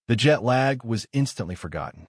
The jet lag was instantly forgotten.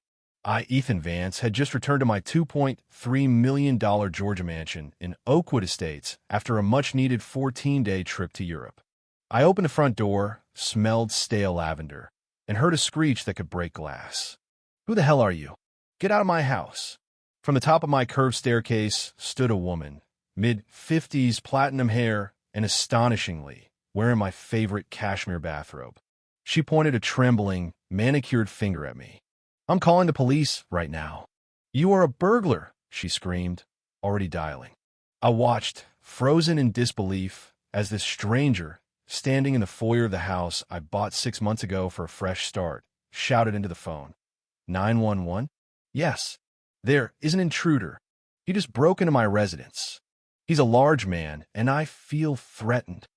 Ethan Vance, had just returned to my $2.3 million Georgia mansion in Oakwood Estates after a much-needed 14-day trip to Europe. I opened the front door, smelled stale lavender, and heard a screech that could break glass. "Who the hell are you? Get out of my house." From the top of my curved staircase stood a woman, mid-50s, platinum hair, and astonishingly, wearing my favorite cashmere bathrobe. She pointed a trembling, manicured finger at me. "I'm calling the police right now." "You are a burglar," she screamed, already dialing. I watched, frozen in disbelief, as this stranger, standing in the foyer of the house I bought 6 months ago for a fresh start, shouted into the phone. 911? "Yes. There is an intruder. He just broke into my residence. He's a large man, and I feel threatened."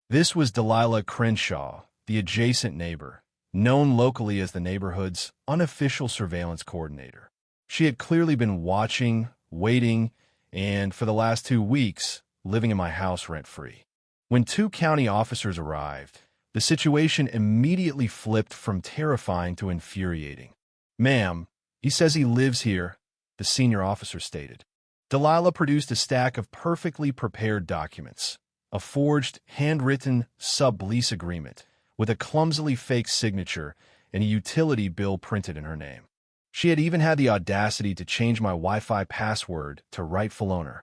This was Delilah Krenshaw, the adjacent neighbor, known locally as the neighborhood's unofficial surveillance coordinator. She had clearly been watching, waiting, and, for the last 2 weeks, living in my house rent-free. When 2 county officers arrived, the situation immediately flipped from terrifying to infuriating. "Ma'am, he says he lives here," the senior officer stated. Delilah produced a stack of perfectly prepared documents, a forged, handwritten sublease agreement with a clumsily fake signature and a utility bill printed in her name. She had even had the audacity to change my Wi-Fi password to rightful owner.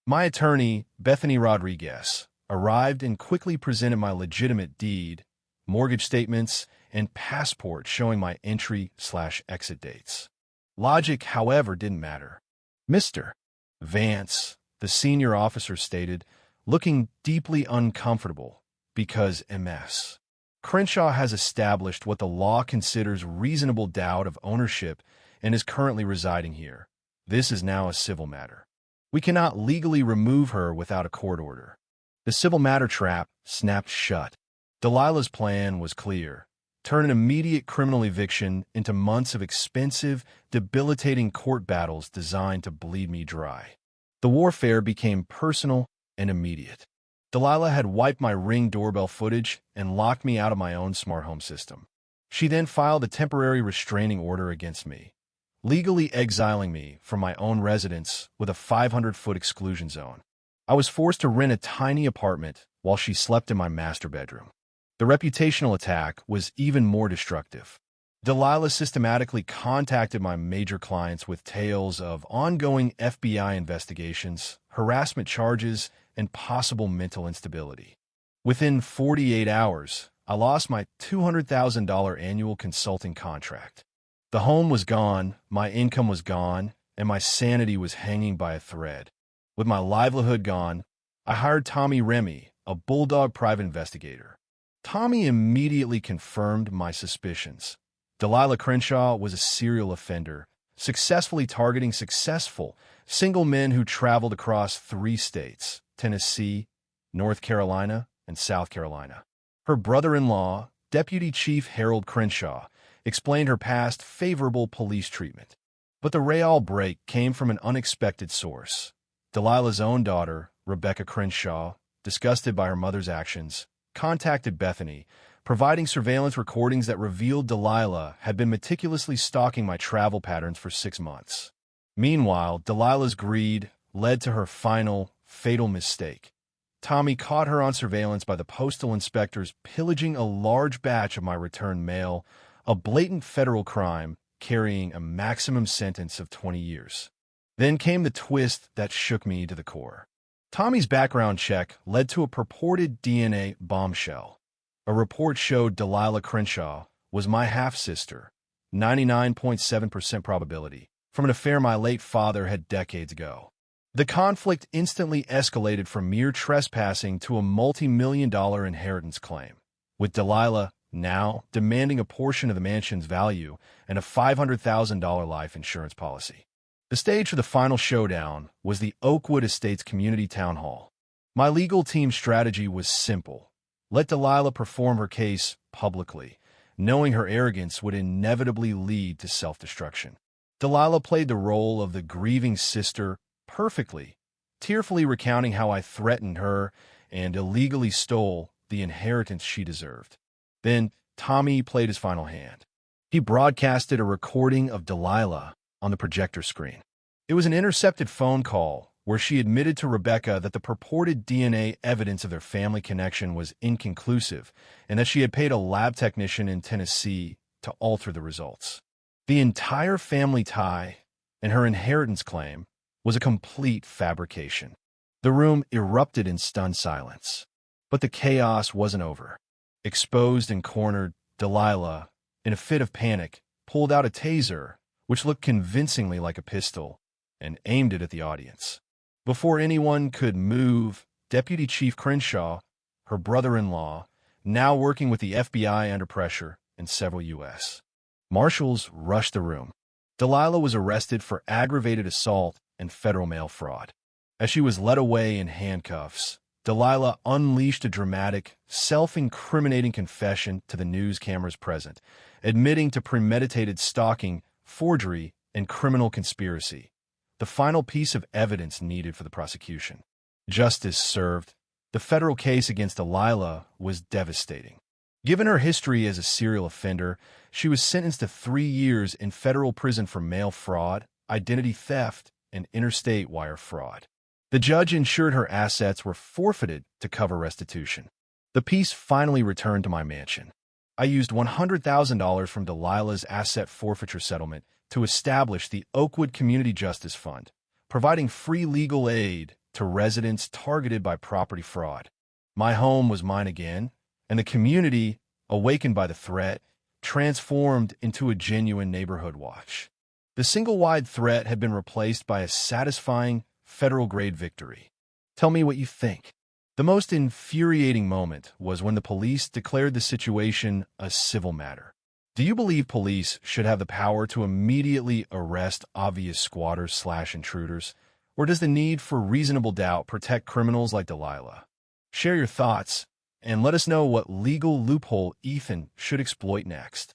My attorney, Bethany Rodriguez, arrived and quickly presented my legitimate deed, mortgage statements, and passport showing my entry/exit dates. Logic, however, didn't matter. "Mr. Vance," the senior officer stated, looking deeply uncomfortable, because MS. "Crenshaw has established what the law considers reasonable doubt of ownership and is currently residing here. This is now a civil matter. We cannot legally remove her without a court order." The civil matter trap snapped shut. Delilah's plan was clear: turn an immediate criminal eviction into months of expensive, debilitating court battles designed to bleed me dry. The warfare became personal and immediate. Delilah had wiped my Ring doorbell footage and locked me out of my own smart home system. She then filed a temporary restraining order against me, legally exiling me from my own residence with a 500-foot exclusion zone. I was forced to rent a tiny apartment while she slept in my master bedroom. The reputational attack was even more destructive. Delilah systematically contacted my major clients with tales of ongoing FBI investigations, harassment charges, and possible mental instability. Within 48 hours, I lost my $200,000 annual consulting contract. The home was gone, my income was gone, and my sanity was hanging by a thread. With my livelihood gone, I hired Tommy Remy, a bulldog private investigator. Tommy immediately confirmed my suspicions. Delilah Krenshaw was a serial offender, successfully targeting successful, single men who traveled across 3 states, Tennessee, North Carolina, and South Carolina. Her brother-in-law, Deputy Chief Harold Crenshaw, explained her past favorable police treatment. But the real break came from an unexpected source. Delilah's own daughter, Rebecca Crenshaw, disgusted by her mother's actions, contacted Bethany, providing surveillance recordings that revealed Delilah had been meticulously stalking my travel patterns for 6 months. Meanwhile, Delilah's greed led to her final, fatal mistake. Tommy caught her on surveillance by the postal inspectors pillaging a large batch of my return mail, a blatant federal crime carrying a maximum sentence of 20 years. Then came the twist that shook me to the core. Tommy's background check led to a purported DNA bombshell. A report showed Delilah Krenshaw was my half-sister, 99.7% probability, from an affair my late father had decades ago. The conflict instantly escalated from mere trespassing to a multi-million-dollar inheritance claim, with Delilah now demanding a portion of the mansion's value and a $500,000 life insurance policy. The stage for the final showdown was the Oakwood Estates Community Town Hall. My legal team's strategy was simple: let Delilah perform her case publicly, knowing her arrogance would inevitably lead to self-destruction. Delilah played the role of the grieving sister perfectly, tearfully recounting how I threatened her and illegally stole the inheritance she deserved. Then Tommy played his final hand. He broadcasted a recording of Delilah on the projector screen. It was an intercepted phone call where she admitted to Rebecca that the purported DNA evidence of their family connection was inconclusive and that she had paid a lab technician in Tennessee to alter the results. The entire family tie and her inheritance claim was a complete fabrication. The room erupted in stunned silence. But the chaos wasn't over. Exposed and cornered, Delilah, in a fit of panic, pulled out a taser, which looked convincingly like a pistol, and aimed it at the audience. Before anyone could move, Deputy Chief Krenshaw, her brother-in-law, now working with the FBI under pressure, and several U.S. Marshals rushed the room. Delilah was arrested for aggravated assault and federal mail fraud. As she was led away in handcuffs, Delilah unleashed a dramatic, self-incriminating confession to the news cameras present, admitting to premeditated stalking, forgery, and criminal conspiracy, the final piece of evidence needed for the prosecution. Justice served. The federal case against Delilah was devastating. Given her history as a serial offender, she was sentenced to 3 years in federal prison for mail fraud, identity theft, and interstate wire fraud. The judge ensured her assets were forfeited to cover restitution. The piece finally returned to my mansion. I used $100,000 from Delilah's asset forfeiture settlement to establish the Oakwood Community Justice Fund, providing free legal aid to residents targeted by property fraud. My home was mine again, and the community, awakened by the threat, transformed into a genuine neighborhood watch. The single-wide threat had been replaced by a satisfying, federal-grade victory. Tell me what you think. The most infuriating moment was when the police declared the situation a civil matter. Do you believe police should have the power to immediately arrest obvious squatters/intruders, or does the need for reasonable doubt protect criminals like Delilah? Share your thoughts, and let us know what legal loophole Ethan should exploit next.